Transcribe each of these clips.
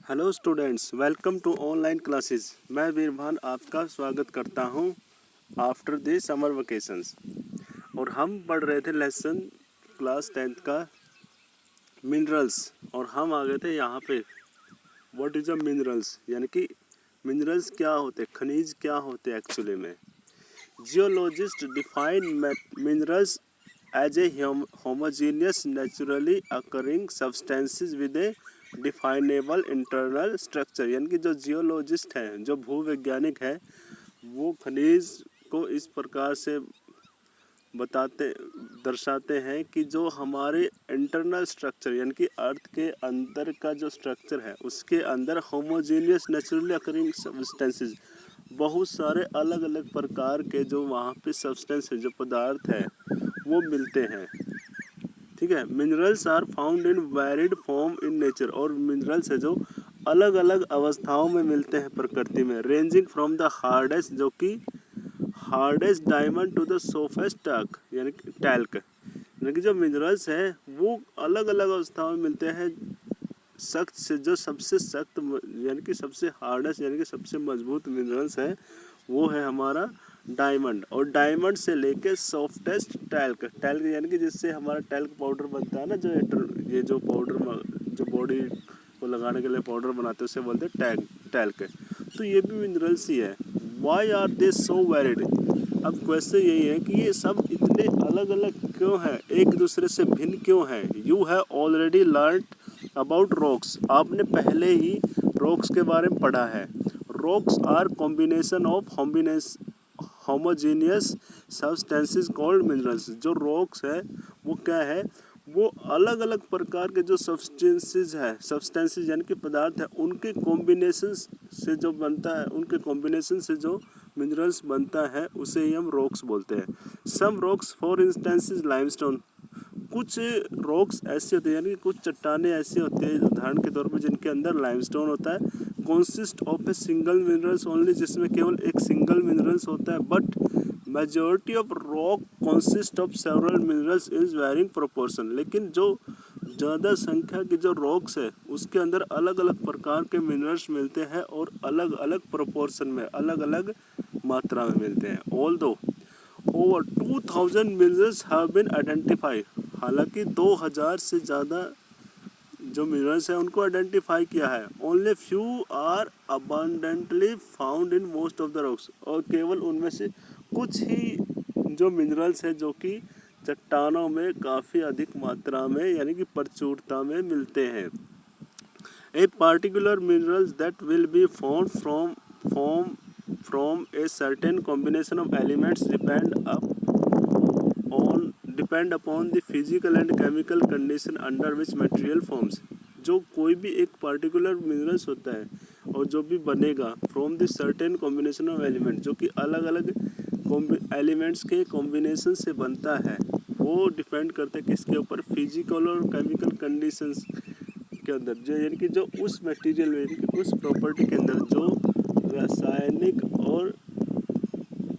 Hello students, welcome to online classes. मैं वीरभान आपका स्वागत करता हूं आफ्टर द समर वेकेशंस। और हम पढ़ रहे थे लेसन क्लास 10th का मिनरल्स। और हम आ गए थे यहाँ पे व्हाट इज़ अ मिनरल्स, यानी कि मिनरल्स क्या होते, खनिज क्या होते एक्चुअली में। Geologist define minerals as a homogeneous naturally occurring substances with a definable internal structure। यानी कि जो जियोलॉजिस्ट हैं, जो भूवैज्ञानिक है, वो खनिज को इस प्रकार से दर्शाते हैं कि जो हमारे इंटरनल स्ट्रक्चर यानी कि अर्थ के अंदर का जो स्ट्रक्चर है उसके अंदर होमोजेनियस नेचुरली अकरिंग सब्सटेंसेस, बहुत सारे अलग अलग प्रकार के जो वहाँ पे सब्सटेंस है, जो पदार्थ है, वो मिलते हैं। ठीक है। Minerals are found in varied form in nature. और मिनरल्स है जो अलग अलग अवस्थाओं में मिलते हैं प्रकृति में, रेंजिंग फ्रॉम द हार्डेस्ट, जो कि hardest diamond to the softest talc, यानी कि टैल्क। यानी कि जो मिनरल्स है वो अलग अलग अवस्थाओं में मिलते हैं। सख्त से जो सबसे सख्त यानी कि सबसे हार्डेस्ट यानी कि सबसे मजबूत मिनरल्स है वो है हमारा डायमंड। और डायमंड से लेके सॉफ्टेस्ट टैल्क, टैल्क यानी कि जिससे हमारा टैल्क पाउडर बनता है ना, ये जो पाउडर जो बॉडी को लगाने के लिए पाउडर बनाते हैं उसे बोलते हैं टैल्क। तो ये भी मिनरल्स ही है। Why are they so varied. अब क्वेश्चन यही है कि ये सब इतने अलग अलग क्यों हैं, एक दूसरे से भिन्न क्यों हैं। You have already learn about rocks. आपने पहले ही रॉक्स के बारे में पढ़ा है। Rocks are combination of homogeneous substances called minerals. जो रॉक्स है वो क्या है, वो अलग अलग प्रकार के जो सब्सटेंसेस यानी कि पदार्थ है, उनके कॉम्बिनेशन से जो बनता है, उनके कॉम्बिनेशन से जो मिनरल्स बनता है उसे ही हम रॉक्स बोलते हैं। सम रॉक्स फॉर इंस्टेंस लाइमस्टोन। कुछ रॉक्स ऐसे होते हैं यानी कि कुछ चट्टानें ऐसी होती है उदाहरण के तौर पर जिनके अंदर लाइमस्टोन होता है, consist of a single minerals only, जिसमें केवल एक सिंगल मिनरल्स होता है। But majority of rock consist of several minerals is varying proportion. लेकिन जो ज़्यादा संख्या के जो रॉक्स है उसके अंदर अलग अलग प्रकार के मिनरल्स मिलते हैं और अलग अलग प्रोपोर्शन में, अलग अलग मात्रा में मिलते हैं। Although over 2000 minerals have been identified. हालांकि 2000 से ज़्यादा जो मिनरल्स हैं उनको आइडेंटिफाई किया है। Only few are abundantly found in most of the rocks. और केवल उनमें से कुछ ही जो मिनरल्स हैं जो कि चट्टानों में काफ़ी अधिक मात्रा में यानी कि प्रचुरता में मिलते हैं। A particular minerals that will be found from a certain combination of elements depend upon the physical and chemical condition under which material forms. जो कोई भी एक पार्टिकुलर मिनरल्स होता है और जो भी बनेगा from the certain combination of element, जो कि अलग अलग एलिमेंट्स के कॉम्बिनेशन से बनता है, वो डिपेंड करता है किसके ऊपर, फिजिकल और केमिकल कंडीशंस के अंदर, जो यानी कि जो उस मटेरियल में यानी कि उस प्रॉपर्टी के अंदर जो रासायनिक और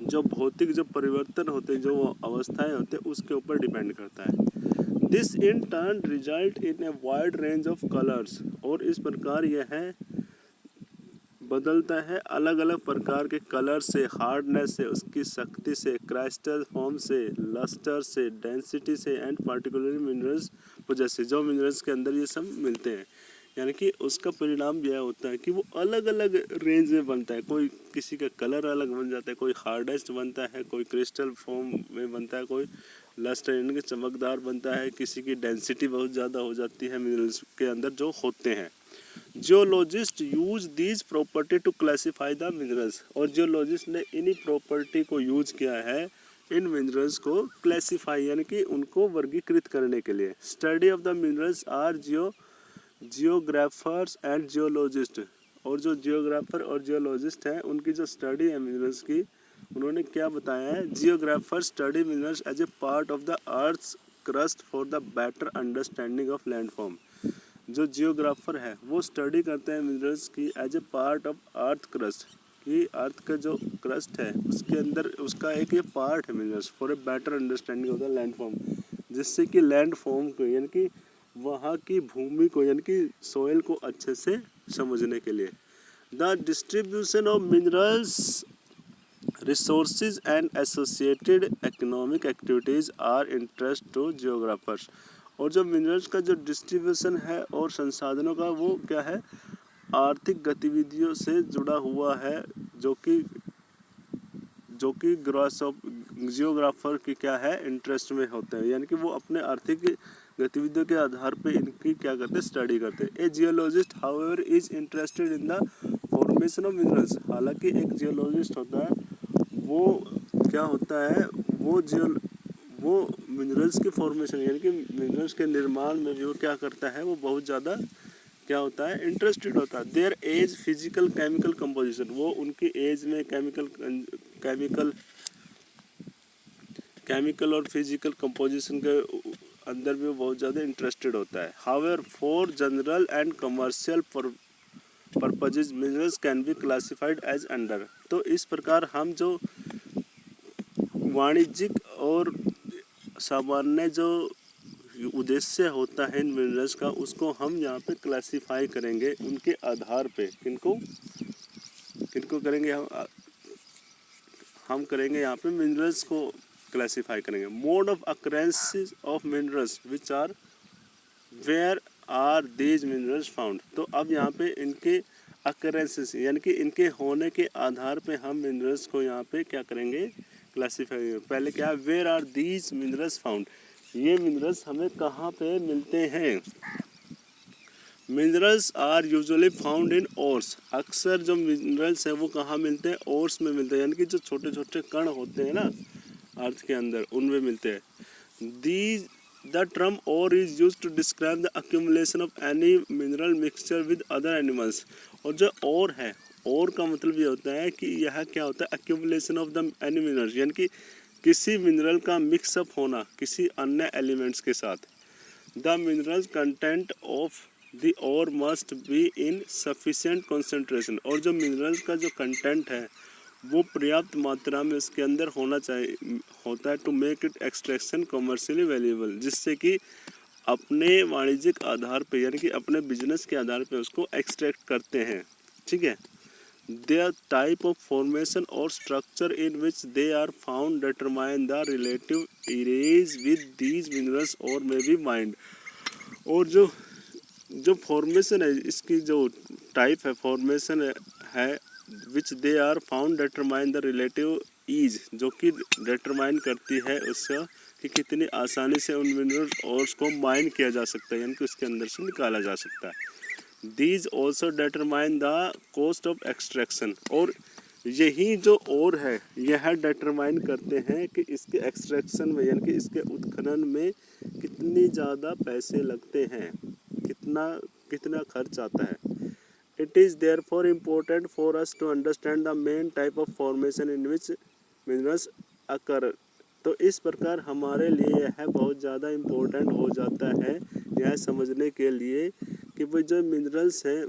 जो भौतिक जो परिवर्तन होते हैं, जो अवस्थाएं होते हैं, उसके ऊपर डिपेंड करता है। This in turn result in a wide range of colours. और इस प्रकार यह बदलता है अलग अलग प्रकार के कलर से, हार्डनेस से, उसकी शक्ति से, क्राइस्टल फॉर्म से, लस्टर से, डेंसिटी से एंड पार्टिकुलर मिनरल्स जैसे जो मिनरल्स के अंदर ये सब मिलते हैं। यानी कि उसका परिणाम यह होता है कि वो अलग अलग रेंज में बनता है। कोई किसी का कलर अलग बन जाता है, कोई हार्डेस्ट बनता है, कोई क्रिस्टल फॉर्म में बनता है, कोई लस्टर यानी कि चमकदार बनता है, किसी की डेंसिटी बहुत ज़्यादा हो जाती है मिनरल्स के अंदर जो होते हैं। Geologist use these property to classify the minerals. और जियोलॉजिस्ट ने इन्हीं प्रॉपर्टी को यूज किया है इन मिनरल्स को क्लासीफाई यानी कि उनको वर्गीकृत करने के लिए। Study of the minerals are geographers and geologist. और जो जियोग्राफर और जियोलॉजिस्ट हैं उनकी जो स्टडी है मिनरल्स की, उन्होंने क्या बताया है, geographer study minerals as a part of the earth's crust for the better understanding of landform. जो जियोग्राफर है वो स्टडी करते हैं मिनरल्स की as a part of earth crust, कि अर्थ का जो क्रस्ट है उसके अंदर उसका एक ये पार्ट है minerals, for a better understanding of the land form, जिससे कि लैंड फॉर्म को यानी कि वहाँ की भूमि को यानी कि सोइल को अच्छे से समझने के लिए। The distribution of minerals resources and associated economic activities are interest to geographers. और जो मिनरल्स का जो डिस्ट्रीब्यूशन है और संसाधनों का वो क्या है, आर्थिक गतिविधियों से जुड़ा हुआ है, जो कि ग्रॉस ऑफ जियोग्राफर की क्या है, इंटरेस्ट में होते हैं, यानी कि वो अपने आर्थिक गतिविधियों के आधार पे इनकी क्या करते हैं, स्टडी करते हैं। A geologist however is interested in the formation of minerals. हालांकि एक जियोलॉजिस्ट होता है, वो क्या होता है, वो मिनरल्स की फॉर्मेशन यानी कि मिनरल्स के निर्माण में भी वो क्या करता है, वो बहुत ज़्यादा क्या होता है, इंटरेस्टेड होता है। Their age physical chemical composition, वो उनकी एज में केमिकल और फिजिकल कंपोजिशन के अंदर भी वो बहुत ज़्यादा इंटरेस्टेड होता है। However for general and commercial purposes minerals can be classified as under. तो इस प्रकार हम जो वाणिज्यिक और सामान्य जो उद्देश्य होता है इन मिनरल्स का, उसको हम यहाँ पे क्लासिफाई करेंगे उनके आधार पे। किनको करेंगे हम करेंगे यहाँ पे मिनरल्स को क्लासिफाई करेंगे। Mode of occurrences of minerals which are where are these minerals found. तो अब यहाँ पे इनके अकरेंसेस यानी कि इनके होने के आधार पे हम मिनरल्स को यहाँ पे क्या करेंगे, क्लासिफाई। पहले क्या है, where are these minerals found, ये मिनरल्स हमें कहाँ पे मिलते हैं। Minerals are usually found in ores. अक्सर जो मिनरल्स हैं वो कहाँ मिलते हैं, ओर्स में मिलते हैं, यानी कि जो छोटे छोटे कण होते हैं ना अर्थ के अंदर, उनमें मिलते हैं। These the term ore is use to describe the accumulation of any mineral mixture with other elements. और जो ओर है, ओर का मतलब ये होता है कि यह क्या होता है, accumulation of the any minerals, यानी कि किसी मिनरल का मिक्सअप होना किसी अन्य एलिमेंट्स के साथ। The mineral content of the ore must be in sufficient concentration. और जो मिनरल्स का जो कंटेंट है वो पर्याप्त मात्रा में उसके अंदर होता है to make it extraction commercially valuable, जिससे कि अपने वाणिज्यिक आधार पे यानी कि अपने बिजनेस के आधार पे उसको एक्सट्रैक्ट करते हैं। ठीक है। Their type of formation or structure in which they are found determine the relative areas with these minerals or may be mined। और जो फॉर्मेशन है, इसकी जो टाइप है, फॉर्मेशन है which they are found determine the relative ease, जो कि determine करती है उसका कि कितनी आसानी से उन मिनरल ओर्स को माइन किया जा सकता है, यानी कि उसके अंदर से निकाला जा सकता है। These also determine the cost of extraction. और यही जो और है यह डिटरमाइन करते हैं कि इसके एक्सट्रैक्शन में यानी कि इसके उत्खनन में कितनी ज़्यादा पैसे लगते हैं, कितना खर्च आता है। It is therefore important for us to understand the main type of formation in which minerals occur। तो इस प्रकार हमारे लिए यह बहुत ज़्यादा इम्पोर्टेंट हो जाता है यह समझने के लिए कि वो जो मिनरल्स हैं,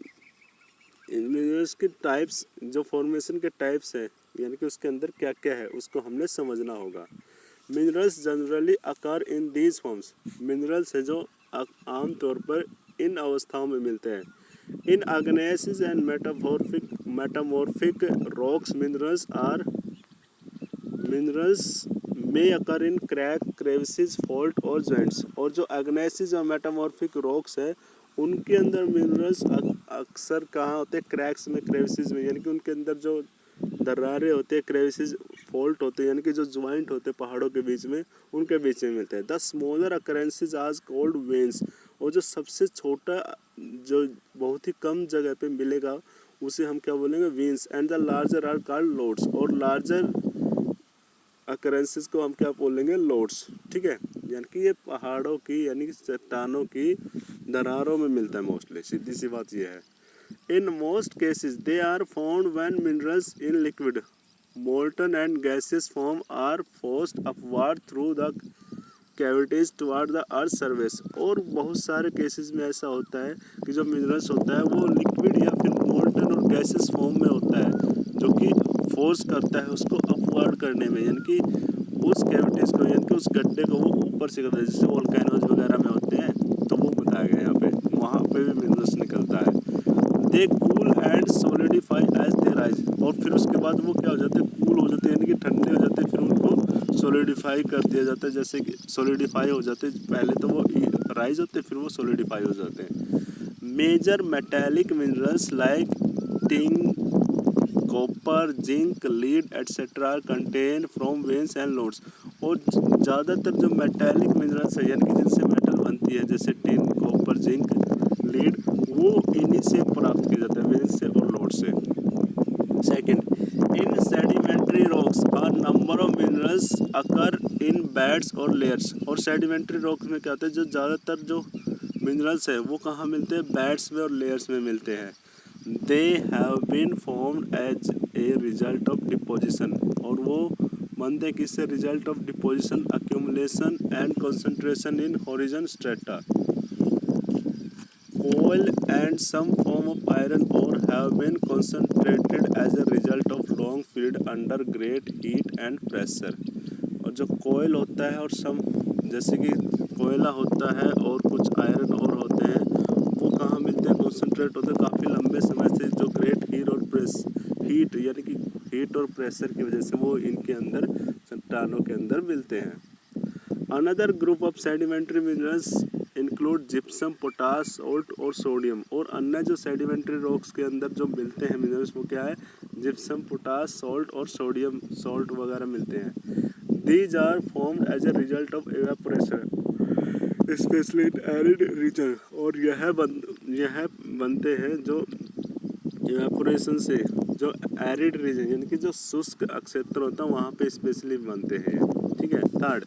मिनरल्स के टाइप्स, जो फॉर्मेशन के टाइप्स हैं, यानी कि उसके अंदर क्या क्या है उसको हमने समझना होगा। मिनरल्स जनरली अकार इन दीज फॉर्म्स। मिनरल्स है जो आम तौर पर इन अवस्थाओं में मिलते हैं। In igneous and metamorphic rocks minerals में occur in crack, crevices, fault और जॉइंट्स। और जो ऑर्गेनाइजेस और मेटामॉर्फिक रॉक्स है उनके अंदर मिनरल्स अक्सर कहाँ होते हैं, क्रैक्स में, क्रेविसेस में, यानी कि उनके अंदर जो दरारें होते हैं, क्रेविसेस, फॉल्ट होते हैं, यानी कि जो ज्वाइंट होते हैं पहाड़ों के बीच में, उनके बीच में मिलते हैं। The smaller occurrences are called veins. और जो सबसे छोटा, जो बहुत ही कम जगह पे मिलेगा उसे हम क्या बोलेंगे, veins. And the larger are called lodes. और लार्जर अकरेंसेस को हम क्या बोलेंगे, लोड्स। ठीक है। यानी कि ये पहाड़ों की यानी कि चट्टानों की दरारों में मिलता है मोस्टली, सीधी सी बात ये है। In most cases, they are found when minerals in liquid, molten and gaseous form are forced upward through the cavities toward the earth's surface। और बहुत सारे केसेस में ऐसा होता है कि जो मिनरल्स होता है वो लिक्विड या फिर मोल्टन और गैसियस फॉर्म में होता है, जो कि फोर्स करता है उसको अपवर्ड करने में, यानी कि उस कैविटीज़ को, यानी कि उस गड्ढे को वो ऊपर से करता है, जैसे वोल्केनोज वगैरह में होते हैं। तो वो बताया आ गया यहाँ पे, वहाँ पे भी मिनरल्स निकलता है। They cool and solidify as they rise, और फिर उसके बाद वो क्या हो जाते हैं, कूल हो जाते हैं यानी कि ठंडे हो जाते हैं, फिर उनको सोलिडिफाई कर दिया जाता है, जैसे कि सोलिडिफाई हो जाते हैं, पहले तो वो राइज होते हैं फिर वो सोलिडिफाई हो जाते हैं। Major metallic minerals like tin, copper, zinc, lead etcetera contain from veins and lodes, और ज़्यादातर जो मेटेलिक मिनरल्स है यानी कि जिनसे मेटल बनती है, जैसे टिन, कॉपर, जिंक, लीड, वो इन्हीं से प्राप्त किया जाता है, वेन्स से और लोड से। Second, in sedimentary rocks are number of minerals occur in beds और लेयर्स, और सेडिमेंट्री रॉक्स में क्या होता है, जो ज़्यादातर जो मिनरल्स है वो कहाँ मिलते हैं, बेड्स में और लेयर्स में मिलते हैं। They have been formed as a result of deposition, और वो बनते हैं किससे, result of deposition, accumulation and concentration in horizon strata. Coal and some form of iron ore have been concentrated as a result of long period under great heat and pressure, और जो कोयल होता है और सम, जैसे कि कोयला होता है और कुछ आयरन और होते हैं, वो कहाँ मिलते हैं, कॉन्सेंट्रेट होते हैं काफ़ी लंबे समय से, जो ग्रेट हीट यानी कि हीट और प्रेशर की वजह से वो इनके अंदर चट्टानों के अंदर मिलते हैं। Another group of sedimentary minerals include gypsum, potash, salt और सोडियम, और अन्य जो सेडिमेंट्री रॉक्स के अंदर जो मिलते हैं मिनरल्स वो क्या है, जिप्सम, पोटास, सॉल्ट और सोडियम सॉल्ट वगैरह मिलते हैं। These are formed as a result of evaporation especially in arid region, और यह बनते हैं जो एवेपोरेशन से, जो एरिड रीजन यानी कि जो शुष्क क्षेत्र होता है वहाँ पे स्पेशली बनते हैं। ठीक है। Third,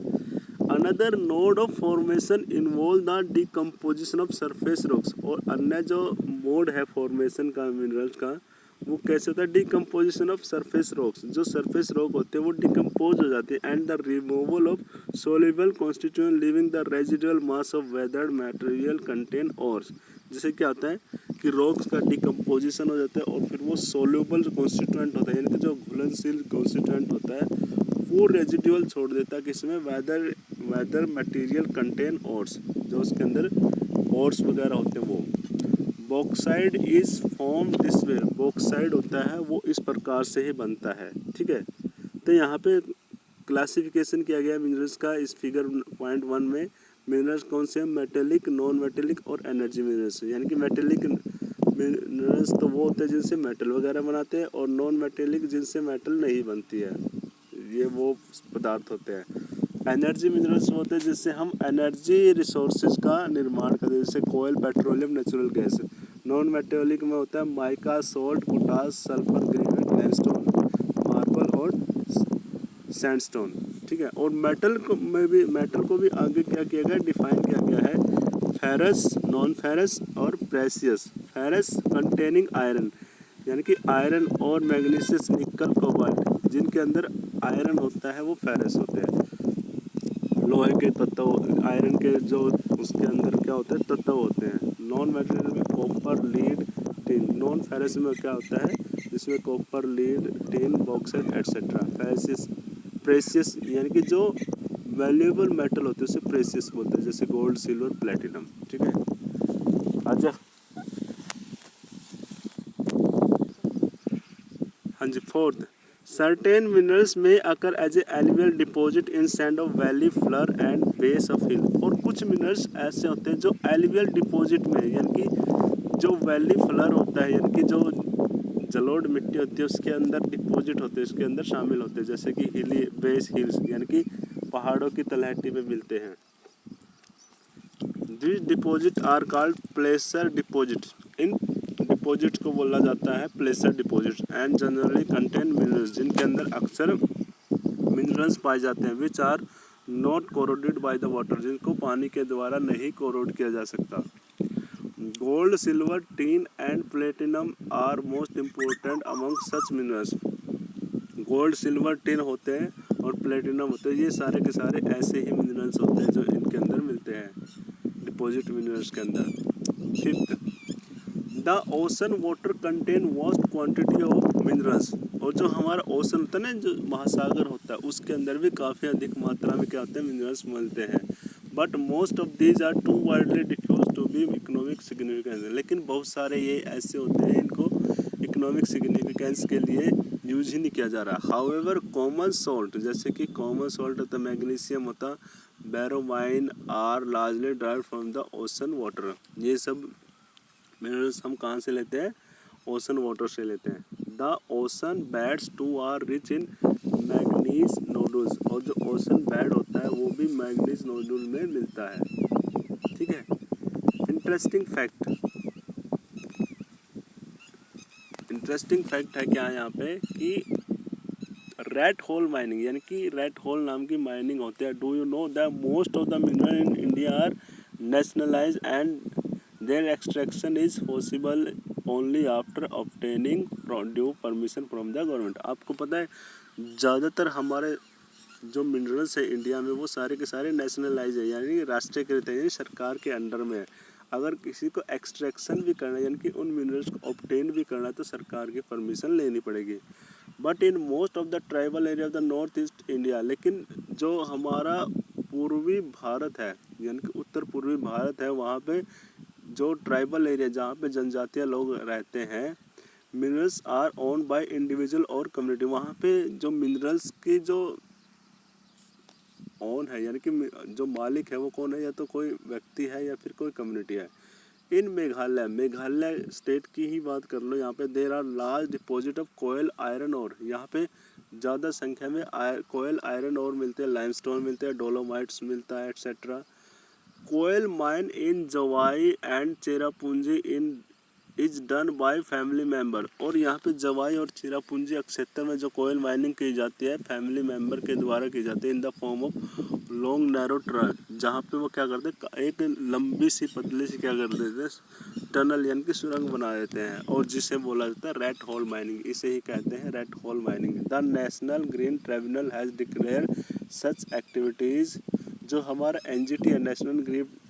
another node of formation involve the decomposition of surface rocks, और अन्य जो मोड है फॉर्मेशन का मिनरल्स का वो कैसे होता है, डिकम्पोजिशन ऑफ सरफेस रॉक्स, जो सरफेस रॉक होते हैं वो डिकम्पोज हो जाते हैं, and the removal of soluble constituent living the residual mass of weathered material contain ores. जैसे क्या होता है कि रॉक्स का डिकम्पोजिशन हो जाता है और फिर वो सोल्यूबल कॉन्स्टिट्यूएंट होता है यानी कि जो घुलनशील कॉन्स्टिट्यूएंट होता है वो रेजिडुअल छोड़ देता है, किसमें, वेदर मटेरियल कंटेन ओर्स, जो उसके अंदर ओर्स वगैरह होते हैं वो। Bauxite is form this way, bauxite होता है वो इस प्रकार से ही बनता है। ठीक है। तो यहाँ पे क्लासिफिकेशन किया गया मिनरल्स का इस फिगर पॉइंट 1 में। मिनरल्स कौन से हैं, मेटेलिक, नॉन मेटेलिक और एनर्जी मिनरल्स। यानी कि मेटेलिक मिनरल्स तो वो होते हैं जिनसे मेटल वगैरह बनाते हैं, और नॉन मेटेलिक जिनसे मेटल नहीं बनती है, ये वो पदार्थ होते हैं। एनर्जी मिनरल्स होते हैं जिससे हम एनर्जी रिसोर्सेज का निर्माण करते हैं, जैसे coal, petroleum, natural gas. Non metallic में होता है mica, salt, potash, sulphur, granite, limestone, marble और सैंडस्टोन। ठीक है। और मेटल को भी आगे क्या किया गया, डिफाइन किया गया है, फेरस, नॉन फेरस और प्रेशियस। फेरस कंटेनिंग आयरन, यानी कि आयरन और मैग्नीशियस, निकल, कोबाल्ट, जिनके अंदर आयरन होता है वो फेरस होते हैं। लोहे के तत्व, आयरन के जो उसके अंदर क्या होते हैं, तत्व होते हैं। नॉन मेटेरियल में copper, lead, tin. Non ferrous में क्या होता है, जिसमें copper, lead, tin, bauxite etcetera. Precious यानी कि जो वैल्यूएबल मेटल होते हैं उसे प्रेशियस बोलते हैं, जैसे गोल्ड, सिल्वर, प्लेटिनम। ठीक है। अच्छा, हाँ जी। फोर्थ, सर्टेन मिनरल्स में occur as a alluvial deposit in sand of valley, floor and base of hill, और कुछ मिनरल्स ऐसे होते हैं जो एल्यूवियल डिपॉजिट में, यानी कि जो वैली फ्लर होता है यानी कि जो जलोढ़ मिट्टी होती है उसके अंदर डिपॉजिट होते हैं, उसके अंदर शामिल होते हैं, जैसे कि हिली, बेस हिल्स यानी कि पहाड़ों की तलहटी में मिलते हैं। This deposit are called placer deposit. इन डिपॉजिट को बोला जाता है placer deposit, and generally contain minerals, जिनके अंदर अक्सर मिनरल्स पाए जाते हैं, which are not corroded by the water, जिनको पानी के द्वारा नहीं कोरोड किया जा सकता। Gold, silver, tin and platinum are most important among such minerals. Gold, silver, tin होते हैं और प्लेटिनम होते हैं, ये सारे के सारे ऐसे ही मिनरल्स होते हैं जो इनके अंदर मिलते हैं डिपॉजिट मिनरल्स के अंदर। Fifth, the ocean water contain vast quantity of minerals, और जो हमारा ओशन होता है ना, जो महासागर होता है, उसके अंदर भी काफ़ी अधिक मात्रा में क्या होते हैं, मिनरल्स मिलते हैं। But most of these are too widely diffuse to भी इकोनॉमिक सिग्निफिकेंस है, लेकिन बहुत सारे ये ऐसे होते हैं इनको इकोनॉमिक सिग्निफिकेंस के लिए यूज ही नहीं किया जा रहा। हाउएवर कॉमन सॉल्ट, जैसे कि कॉमन सॉल्ट होता है मैग्नीशियम होता, bromine are largely derived from the ocean water. ये सब मिनरल्स हम कहाँ से लेते हैं? ओशन वाटर से लेते हैं। The ocean beds too are rich in manganese nodules, और जो ओशन बेड होता है वो भी मैग्नीज नोडल में मिलता है। ठीक है। इंटरेस्टिंग फैक्ट है क्या यहाँ पे कि रेड होल माइनिंग, यानी कि रेड होल नाम की माइनिंग होती है। Do you know the most of the mineral in India are nationalize and their extraction is possible only after obtaining due permission from the government. आपको पता है ज़्यादातर हमारे जो मिनरल्स है इंडिया में वो सारे के सारे नेशनलाइज है, यानी राष्ट्रीयकृत है, यानी सरकार के अंडर में है। अगर किसी को एक्सट्रैक्शन भी करना है, यानी कि उन मिनरल्स को ऑब्टेन भी करना है, तो सरकार की परमिशन लेनी पड़ेगी। But in most of the tribal area of the north east India, लेकिन जो हमारा पूर्वी भारत है, यानी कि उत्तर पूर्वी भारत है, वहाँ पे जो ट्राइबल एरिया जहाँ पे जनजातीय लोग रहते हैं, minerals are owned by individual और कम्युनिटी। वहाँ पे जो मिनरल्स की जो ओन है, यानी कि जो मालिक है वो कौन है? या तो कोई व्यक्ति है या फिर कोई कम्युनिटी है। इन मेघालय स्टेट की ही बात कर लो, यहाँ पे there are large deposit of coal iron ore. यहाँ पे ज़्यादा संख्या में कोयल आयरन ओर मिलते हैं, लाइमस्टोन मिलते हैं, डोलोमाइट्स मिलता है, etcetera. Coal mine in Jowai and Cherrapunji in is done by family member. और यहाँ पे जवाई और चेरापूंजी क्षेत्र में जो कोयल माइनिंग की जाती है फैमिली मेम्बर के द्वारा की जाती है, in the form of long narrow tunnel, जहाँ पे वो क्या करते हैं, एक लंबी सी पतली सी क्या कर देते हैं, टनल यानी कि सुरंग बना देते हैं, और जिसे बोला जाता है रेड होल माइनिंग। इसे ही कहते हैं red hole mining. The national green tribunal has declare such activities. जो हमारा NGT है, नेशनल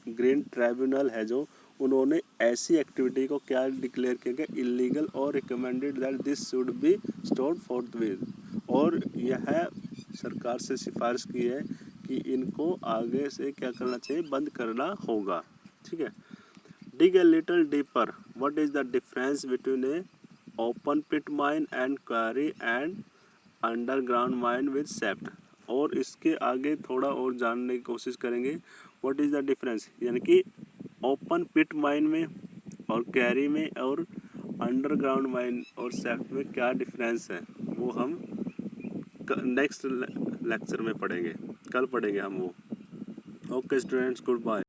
ग्रीन ट्रिब्यूनल है, जो उन्होंने ऐसी एक्टिविटी को क्या डिक्लेयर किया गया, इलीगल, और recommended that this should be stopped forthwith. और यह सरकार से सिफारिश की है कि इनको आगे से क्या करना चाहिए, बंद करना होगा। ठीक है। Dig a little deeper, what is the difference between a open pit mine and quarry and underground mine with shaft. और इसके आगे थोड़ा और जानने की कोशिश करेंगे। व्हाट इज़ द डिफरेंस, यानी कि ओपन पिट माइन में और क्वारी में और अंडरग्राउंड माइन और शेफ्ट में क्या डिफरेंस है, वो हम नेक्स्ट लेक्चर में पढ़ेंगे, कल पढ़ेंगे हम वो। Okay students, good bye.